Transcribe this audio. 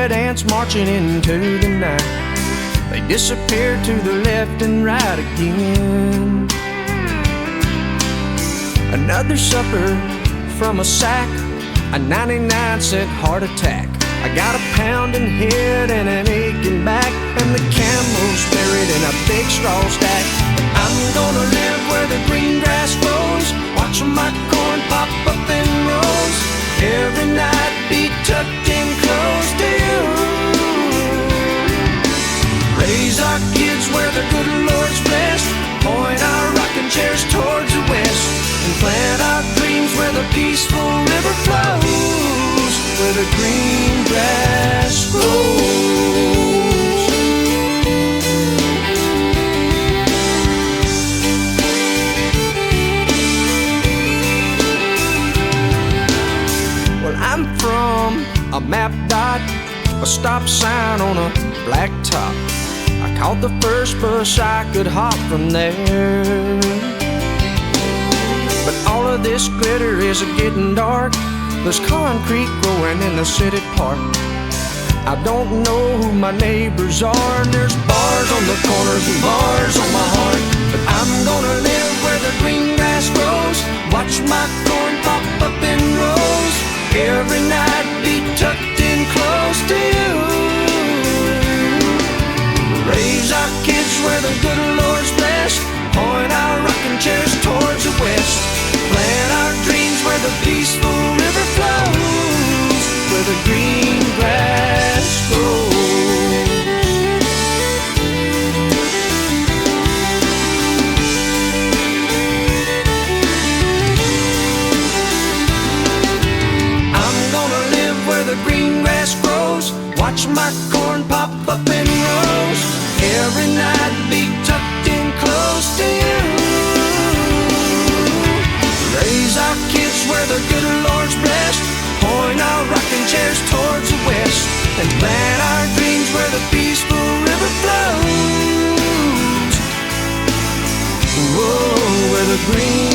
red ants marching into the night. They disappear to the left and right again. Another supper from a sack, a 99-cent heart attack. I got a pounding head and an aching back, and the camel's buried in a big straw stack. I'm gonna live where the green grass grows, watching my corn pop up in rows. Every night be tucked in close to you. Raise our kids where the good Lord's blessed, point our rocking chairs towards the west, and plant our dreams where the peaceful river flows, where the green grass grows. Well, I'm from a map dot, a stop sign on a black top. I caught the first bus I could hop from there. But all of this glitter is getting dark. There's concrete growing in the city park. I don't know who my neighbors are, and there's bars on the corners and bars on my heart. But I'm gonna live where the green grass grows, watch my corn pop up in rows. Every night be tucked in close to you. Raise our kids where the good Lord's blessed, point our rocking chairs towards the west, plant our dreams where the peaceful river flows, where the green grass grows. I'm gonna live where the green grass grows, watch my corn pop up in rows. Every night be tucked in close to you. Raise our kids where the good Lord's blessed, point our rocking chairs towards the west, and plant our dreams where the peaceful river flows. Whoa, where the green